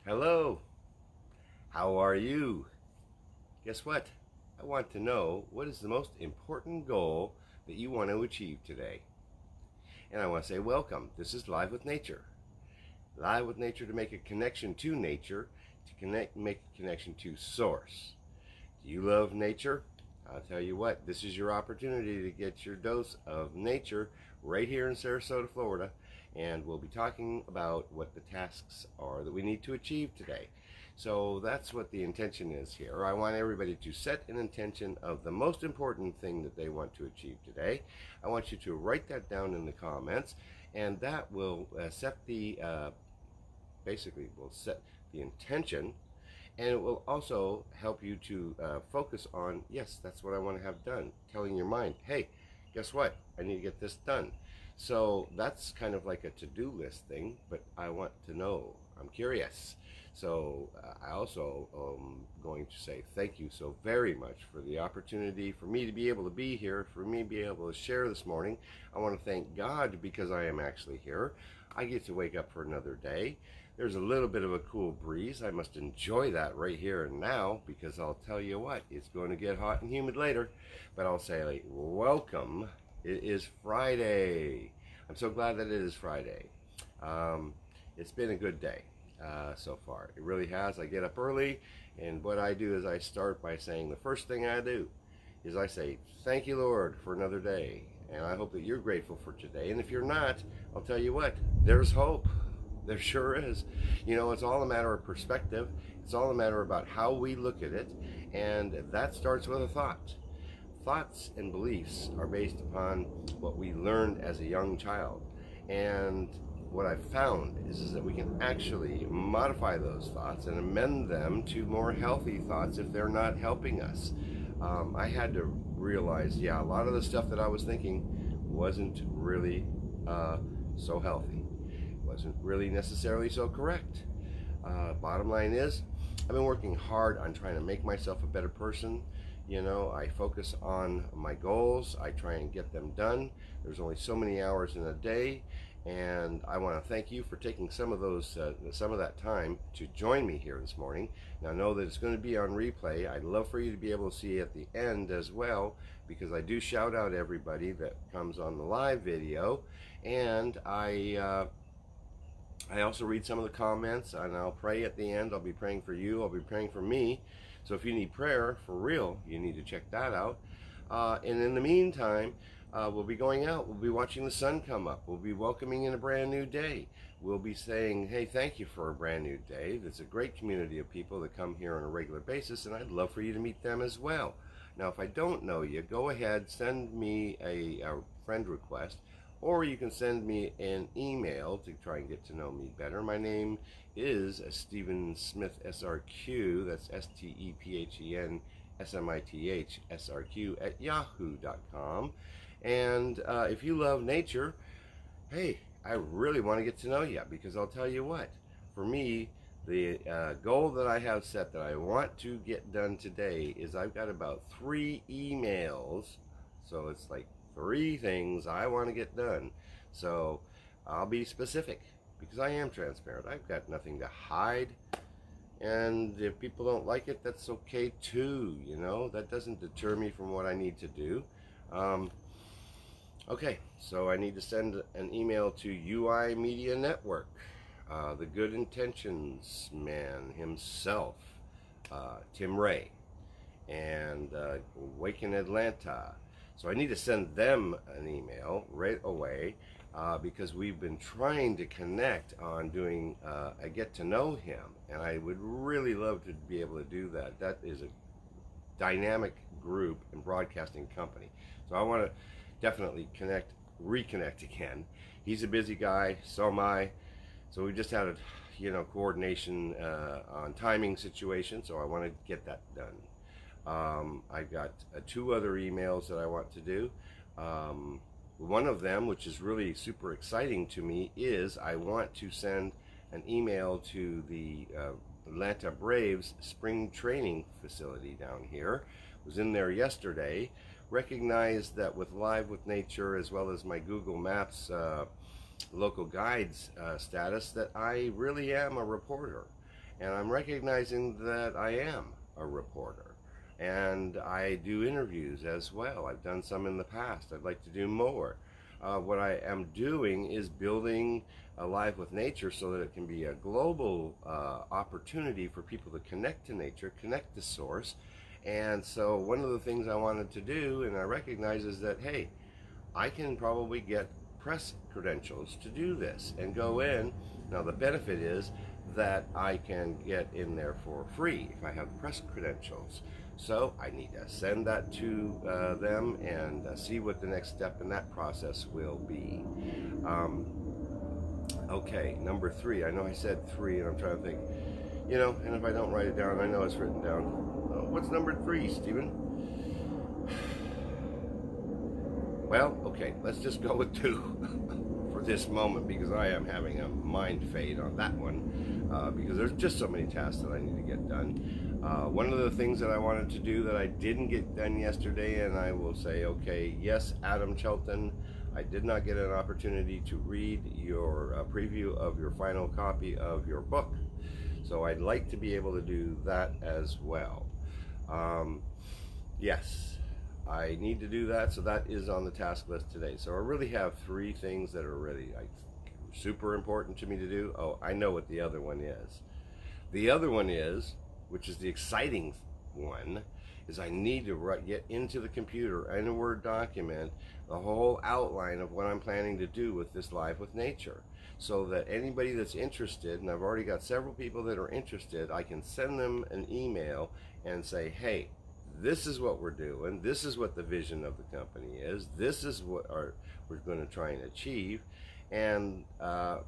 Hello, how are you? Guess what? I want to know what is the most important goal that you want to achieve today. And I want to say welcome. This is Live with Nature. Live with Nature to make a connection to nature, make a connection to source. Do you love nature? I'll tell you what, this is your opportunity to get your dose of nature right here in Sarasota, Florida. And we'll be talking about what the tasks are that we need to achieve today. So that's what the intention is here. I want everybody to set an intention of the most important thing that they want to achieve today. I want you to write that down in the comments, and that will set the basically will set the intention, and it will also help you to focus on, yes, that's what I want to have done. Telling your mind, hey, guess what? I need to get this done. So that's kind of like a to-do list thing, but I want to know. I'm curious. So I also am going to say thank you so very much for the opportunity for me to be able to be here, for me to be able to share this morning. I want to thank God because I am actually here. I get to wake up for another day. There's a little bit of a cool breeze. I must enjoy that right here and now, because I'll tell you what, it's going to get hot and humid later. But I'll say welcome. It is Friday. I'm so glad that it is Friday. It's been a good day so far. It really has. I get up early, and what I do is I start by saying, the first thing I do is I say, thank you, Lord, for another day. And I hope that you're grateful for today. And if you're not, I'll tell you what, there's hope. There sure is. You know, it's all a matter of perspective. It's all a matter about how we look at it. And that starts with a thought. Thoughts and beliefs are based upon what we learned as a young child. And what I've found is that we can actually modify those thoughts and amend them to more healthy thoughts if they're not helping us. I had to realize, yeah, a lot of the stuff that I was thinking wasn't really so healthy. Wasn't really necessarily so correct. Bottom line is, I've been working hard on trying to make myself a better person. You know, I focus on my goals. I try and get them done. There's only so many hours in a day, and I want to thank you for taking some of that time to join me here this morning. Now, know that it's going to be on replay. I'd love for you to be able to see at the end as well, because I do shout out everybody that comes on the live video, and I also read some of the comments, and I'll pray at the end. I'll be praying for you. I'll be praying for me. So if you need prayer for real, you need to check that out. And in the meantime, we'll be going out. We'll be watching the sun come up. We'll be welcoming in a brand new day. We'll be saying, hey, thank you for a brand new day. There's a great community of people that come here on a regular basis, and I'd love for you to meet them as well. Now, if I don't know you, go ahead, send me a friend request, or you can send me an email to try and get to know me better. My name is Stephen Smith SRQ. That's STEPHEN SMITH SRQ at yahoo.com. And if you love nature, hey, I really want to get to know you, because I'll tell you what, for me, the goal that I have set that I want to get done today is I've got about 3 emails. So it's like 3 things I want to get done. So I'll be specific, because I am transparent. I've got nothing to hide. And if people don't like it, that's okay too. You know, that doesn't deter me from what I need to do. Okay, so I need to send an email to UI Media Network, the Good Intentions man himself, Tim Ray, and Waken Atlanta. So I need to send them an email right away, because we've been trying to connect on doing a get to know him, and I would really love to be able to do that. That is a dynamic group and broadcasting company. So I want to definitely reconnect again. He's a busy guy, so am I. So we just had a coordination on timing situation, so I want to get that done. I've got 2 other emails that I want to do. One of them, which is really super exciting to me, is I want to send an email to the Atlanta Braves spring training facility down here. Was in there yesterday. Recognized that with Live with Nature, as well as my Google Maps local guides status, that I really am a reporter. And I'm recognizing that I am a reporter. And I do interviews as well. I've done some in the past. I'd like to do more. What I am doing is building a life with nature so that it can be a global opportunity for people to connect to nature, connect to source. And so one of the things I wanted to do, and I recognize, is that, hey, I can probably get press credentials to do this and go in. Now the benefit is that I can get in there for free if I have press credentials. So I need to send that to them and see what the next step in that process will be. Okay, number 3. I know I said 3, and I'm trying to think. And if I don't write it down, I know it's written down. What's number 3, Stephen? Well, okay, let's just go with 2 for this moment, because I am having a mind fade on that one, because there's just so many tasks that I need to get done. One of the things that I wanted to do that I didn't get done yesterday, and I will say, okay, yes, Adam Chelton, I did not get an opportunity to read your preview of your final copy of your book. So I'd like to be able to do that as well. Yes, I need to do that, so that is on the task list today. So I really have 3 things that are really super important to me to do. Oh, I know what the other one is. The other one is, which is the exciting one, is I need to get into the computer in a Word document the whole outline of what I'm planning to do with this Live with Nature, so that anybody that's interested, and I've already got several people that are interested, I can send them an email and say, hey, this is what we're doing, this is what the vision of the company is, this is what we're going to try and achieve, and we're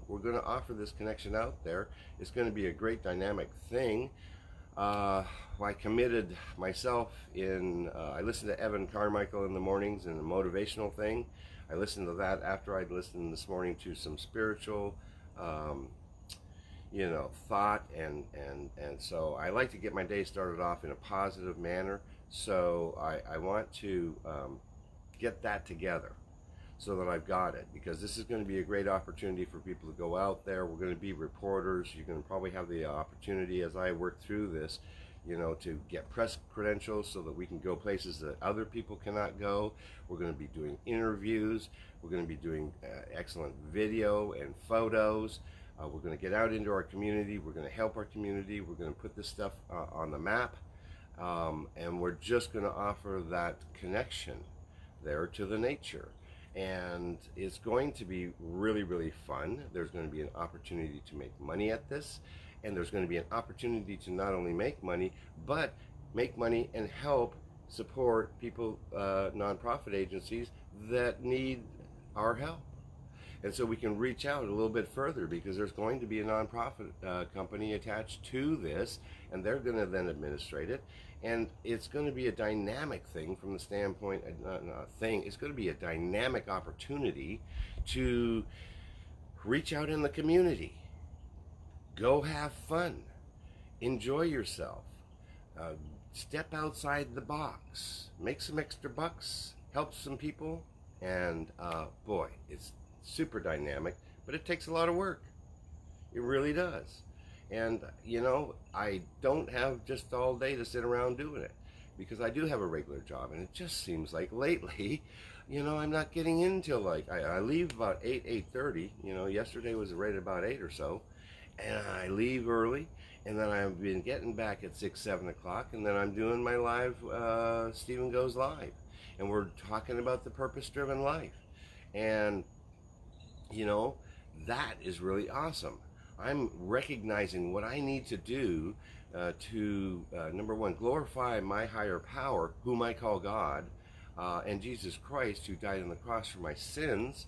going to offer this connection out there. It's going to be a great dynamic thing. I committed myself I listened to Evan Carmichael in the mornings in the motivational thing. I listened to that after I'd listened this morning to some spiritual thought, and so I like to get my day started off in a positive manner. So I want to get that together so that I've got it, because this is going to be a great opportunity for people to go out there. We're going to be reporters. You're going to probably have the opportunity, as I work through this, to get press credentials so that we can go places that other people cannot go. We're going to be doing interviews. We're going to be doing excellent video and photos. We're going to get out into our community. We're going to help our community. We're going to put this stuff on the map. And we're just going to offer that connection there to the nature. And it's going to be really, really fun. There's going to be an opportunity to make money at this. And there's going to be an opportunity to not only make money, but make money and help support people, nonprofit agencies that need our help. And so we can reach out a little bit further, because there's going to be a nonprofit company attached to this, and they're going to then administrate it. And it's going to be a dynamic thing from the standpoint, it's going to be a dynamic opportunity to reach out in the community. Go have fun. Enjoy yourself. Step outside the box. Make some extra bucks. Help some people. And boy, it's super dynamic, but it takes a lot of work. It really does. And I don't have just all day to sit around doing it, because I do have a regular job, and it just seems like lately, I'm not getting in till I leave about 8:30. Yesterday was right at about 8 or so, and I leave early, and then I've been getting back at 6, 7 o'clock, and then I'm doing my live, Stephen Goes Live, and we're talking about the purpose-driven life. And that is really awesome. I'm recognizing what I need to do to, number one, glorify my higher power, whom I call God, and Jesus Christ, who died on the cross for my sins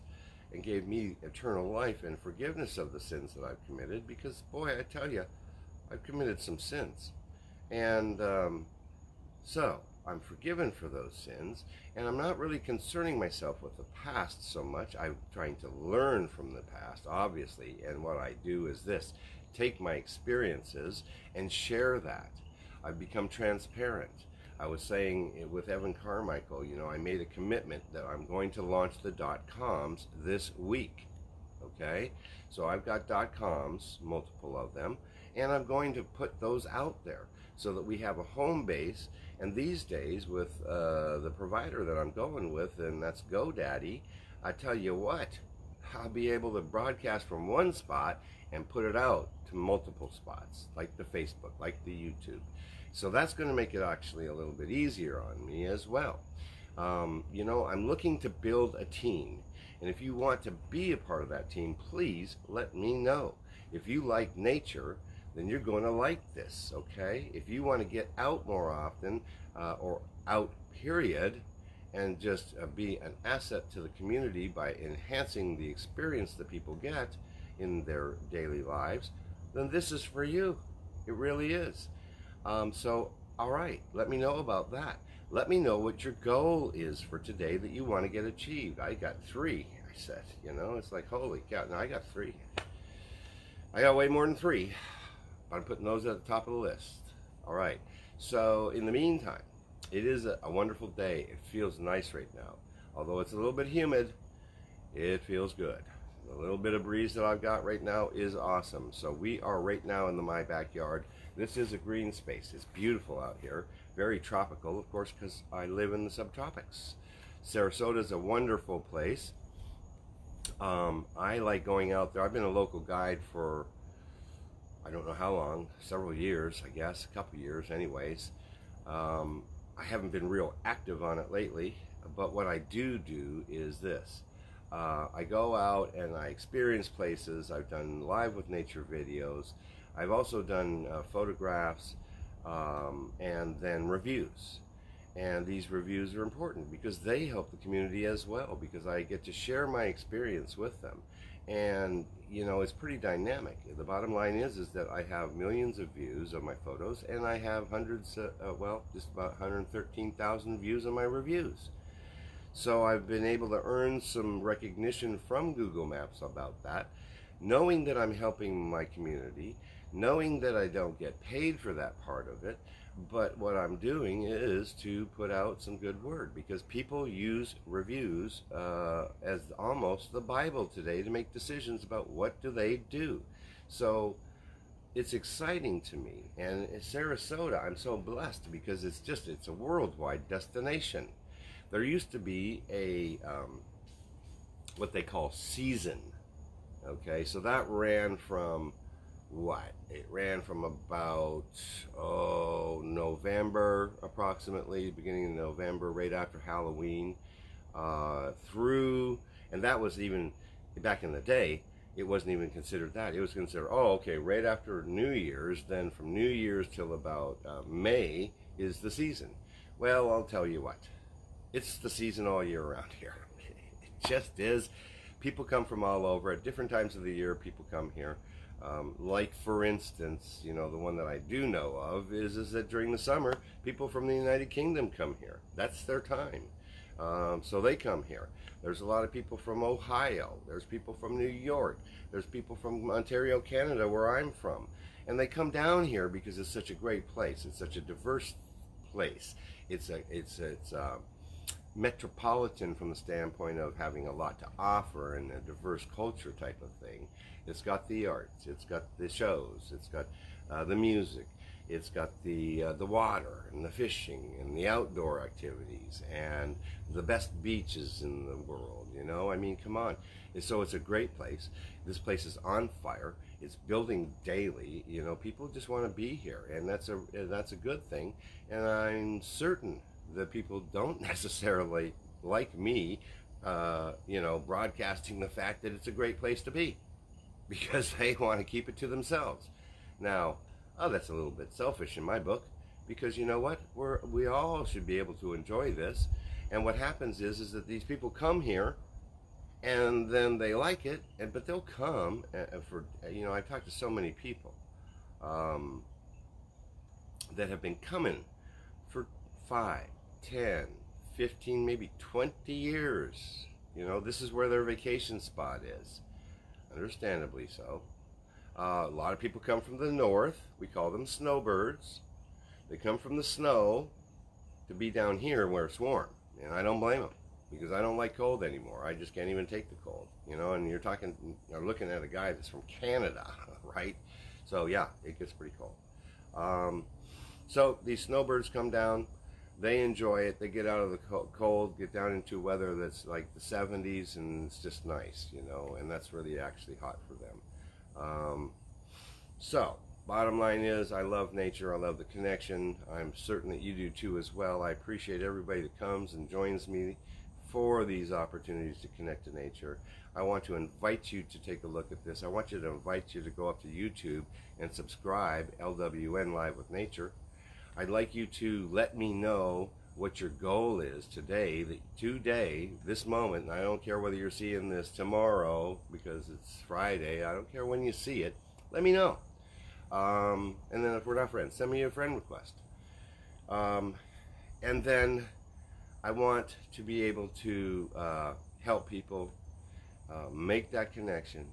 and gave me eternal life and forgiveness of the sins that I've committed. Because, boy, I tell you, I've committed some sins. And so I'm forgiven for those sins, and I'm not really concerning myself with the past so much. I'm trying to learn from the past, obviously, and what I do is this: take my experiences and share that. I've become transparent. I was saying with Evan Carmichael, I made a commitment that I'm going to launch the .coms this week. okay? So I've got .coms, multiple of them, and I'm going to put those out there so that we have a home base. And these days, with the provider that I'm going with, and that's GoDaddy, I tell you what, I'll be able to broadcast from one spot and put it out to multiple spots, like the Facebook, like the YouTube. So that's going to make it actually a little bit easier on me as well. You know, I'm looking to build a team, and if you want to be a part of that team, please let me know. If you like nature, then you're going to like this, okay? If you want to get out more often, or out period, and just be an asset to the community by enhancing the experience that people get in their daily lives, then this is for you. It really is. So, all right, let me know about that. Let me know what your goal is for today that you want to get achieved. I got 3, I said. You know, it's like, holy cow. No, I got 3. I got way more than 3. But I'm putting those at the top of the list. All right. So, in the meantime, it is a wonderful day. It feels nice right now. Although it's a little bit humid, it feels good. The little bit of breeze that I've got right now is awesome. So we are right now in my backyard. This is a green space. It's beautiful out here. Very tropical, of course, because I live in the subtropics. Sarasota is a wonderful place. I like going out there. I've been a local guide for, I don't know how long, several years, I guess, a couple years anyways. I haven't been real active on it lately, but what I do is this. I go out and I experience places. I've done live with nature videos. I've also done photographs and then reviews. And these reviews are important because they help the community as well, because I get to share my experience with them. And you know, it's pretty dynamic. The bottom line is that I have millions of views of my photos, and I have hundreds, well, just about 113,000 views on my reviews. So I've been able to earn some recognition from Google Maps about that, knowing that I'm helping my community, knowing that I don't get paid for that part of it, but what I'm doing is to put out some good word, because people use reviews as almost the Bible today to make decisions about what do they do. So it's exciting to me. And in Sarasota, I'm so blessed because it's a worldwide destination. There used to be a what they call season. Okay, so that ran from what? It ran from about November, approximately, beginning of November, right after Halloween, through, and that was even back in the day. It wasn't even considered that. It was considered, oh, okay, right after New Year's. Then from New Year's till about May is the season. Well, I'll tell you what, it's the season all year around here. It just is. People come from all over at different times of the year. People come here. Like, for instance, you know, the one that I do know of is that during the summer, people from the United Kingdom come here. That's their time. So they come here. There's a lot of people from Ohio. There's people from New York. There's people from Ontario, Canada, where I'm from. And they come down here because it's such a great place. It's such a diverse place. It's metropolitan from the standpoint of having a lot to offer and a diverse culture type of thing. It's got the arts, it's got the shows, it's got the music, it's got the water and the fishing and the outdoor activities and the best beaches in the world. You know, I mean, come on. And so it's a great place. This place is on fire. It's building daily. You know, people just want to be here, and that's a good thing. And I'm certain that people don't necessarily like me, you know, broadcasting the fact that it's a great place to be, because they want to keep it to themselves. Now, that's a little bit selfish in my book, because you know what? We all should be able to enjoy this. And what happens is that these people come here, and then they like it, but they'll come for, you know, I've talked to so many people that have been coming for 5, 10, 15, maybe 20 years. You know, this is where their vacation spot is. Understandably so. A lot of people come from the north. We call them snowbirds. They come from the snow to be down here where it's warm, and I don't blame them. because I don't like cold anymore. I just can't even take the cold, you know. And you're looking at a guy that's from Canada, right? So yeah, it gets pretty cold. So these snowbirds come down. They enjoy it. They get out of the cold, get down into weather that's like the 70s, and it's just nice, you know, and that's really actually hot for them. So, bottom line is, I love nature. I love the connection. I'm certain that you do too as well. I appreciate everybody that comes and joins me for these opportunities to connect to nature. I want to invite you to take a look at this. I want you to invite you to go up to YouTube and subscribe, LWN Live with Nature. I'd like you to let me know what your goal is today, this moment, and I don't care whether you're seeing this tomorrow because it's Friday. I don't care when you see it. Let me know. And then if we're not friends, send me a friend request. And then I want to be able to help people make that connection.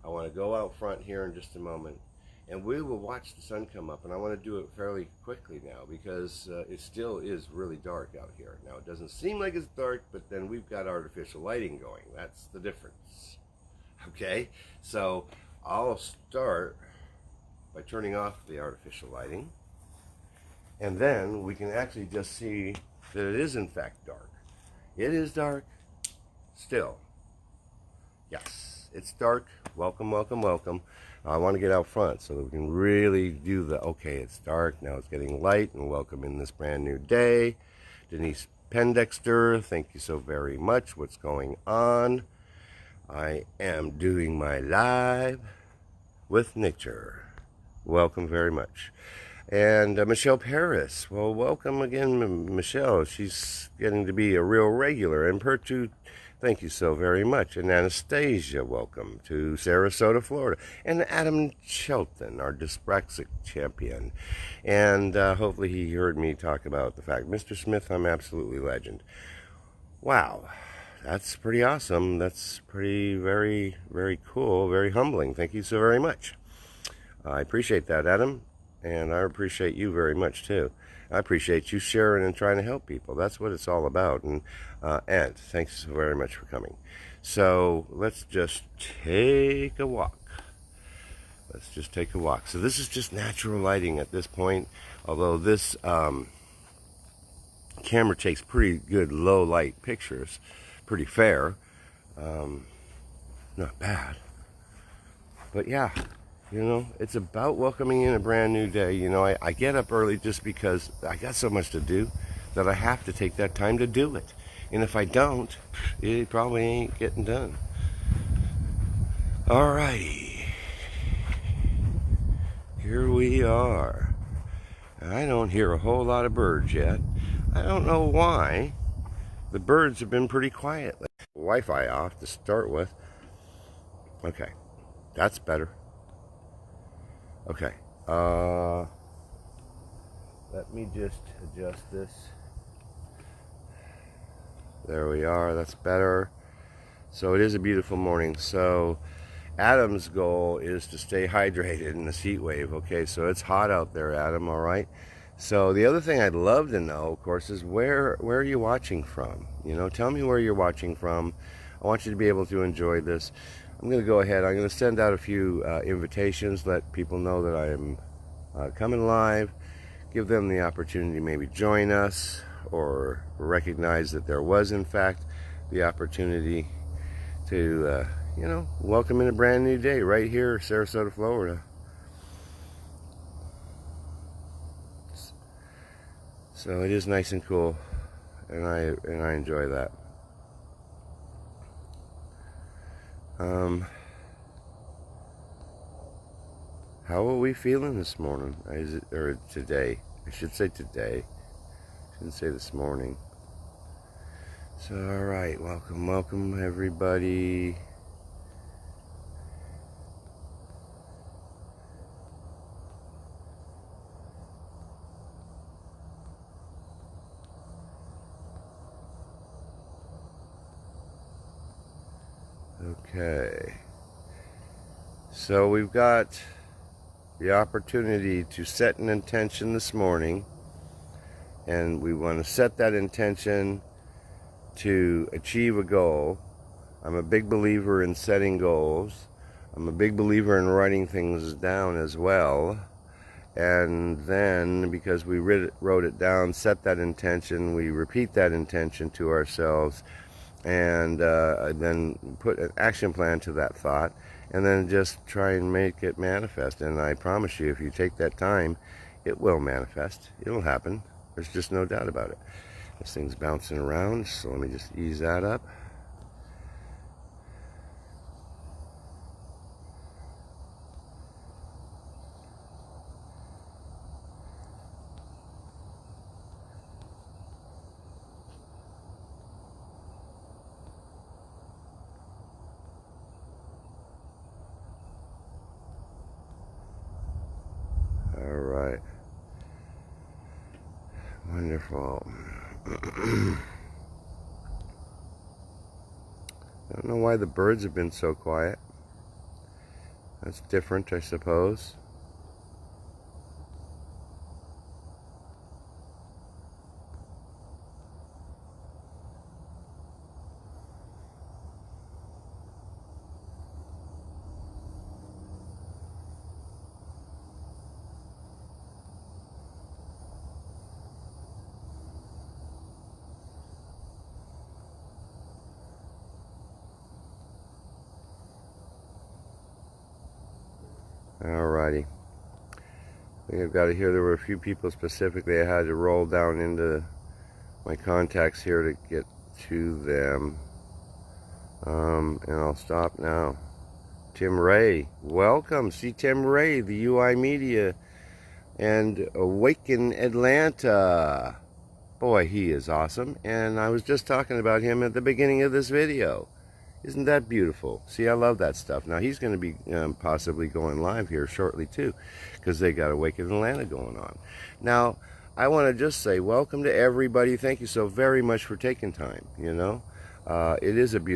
I want to go out front here in just a moment, and we will watch the sun come up, and I want to do it fairly quickly now because it still is really dark out here. Now, it doesn't seem like it's dark, but then we've got artificial lighting going. That's the difference. Okay, so I'll start by turning off the artificial lighting, and then we can actually just see that it is in fact dark. It is dark still. Yes, it's dark. Welcome, welcome, welcome. I want to get out front so that we can really do okay, it's dark, now it's getting light, and welcome in this brand new day. Denise Pendexter, thank you so very much. What's going on? I am doing my live with nature. Welcome very much. And Michelle Paris, well, welcome again, Michelle. She's getting to be a real regular. And Pertu, thank you so very much. And Anastasia, welcome to Sarasota, Florida. And Adam Shelton, our dyspraxic champion. And hopefully he heard me talk about the fact, Mr. Smith, I'm absolutely legend. Wow, that's pretty awesome. That's pretty, very, very cool, very humbling. Thank you so very much. I appreciate that, Adam. And I appreciate you very much, too. I appreciate you sharing and trying to help people. That's what it's all about. And thanks so very much for coming. So let's just take a walk. Let's just take a walk. So this is just natural lighting at this point. Although this camera takes pretty good low light pictures. Pretty fair. Not bad. But yeah. You know, it's about welcoming in a brand new day. You know, I get up early just because I got so much to do that I have to take that time to do it. And if I don't, it probably ain't getting done. Alrighty. Here we are. I don't hear a whole lot of birds yet. I don't know why. The birds have been pretty quiet. Wi-Fi off to start with. Okay, that's better. Okay, let me just adjust this. There we are, that's better. So it is a beautiful morning. So Adam's goal is to stay hydrated in this heat wave. Okay, so it's hot out there, Adam, all right? So the other thing I'd love to know, of course, is where are you watching from? You know, tell me where you're watching from. I want you to be able to enjoy this. I'm going to go ahead. I'm going to send out a few invitations, let people know that I am coming live, give them the opportunity to maybe join us or recognize that there was, in fact, the opportunity to, you know, welcome in a brand new day right here, Sarasota, Florida. So it is nice and cool, and I enjoy that. How are we feeling this morning? Or today? I should say today. I shouldn't say this morning. So, alright, welcome, welcome everybody. Okay. So we've got the opportunity to set an intention this morning, and we want to set that intention to achieve a goal. I'm a big believer in setting goals. I'm a big believer in writing things down as well. And then, because we wrote it down, set that intention, we repeat that intention to ourselves, and then put an action plan to that thought, and then just try and make it manifest. And I promise you, if you take that time, it will manifest. It'll happen. There's just no doubt about it. This thing's bouncing around, so let me just ease that up. All right. Wonderful. I don't know why the birds have been so quiet. That's different, I suppose. Alrighty. I think I've got it here. There were a few people specifically I had to roll down into my contacts here to get to them. And I'll stop now. Tim Ray, welcome. See Tim Ray, the UI Media and Awaken Atlanta. Boy, he is awesome. And I was just talking about him at the beginning of this video. Isn't that beautiful? See, I love that stuff. Now, he's going to be possibly going live here shortly, too, because they got Awaken Atlanta going on. Now, I want to just say welcome to everybody. Thank you so very much for taking time, you know. It is a beautiful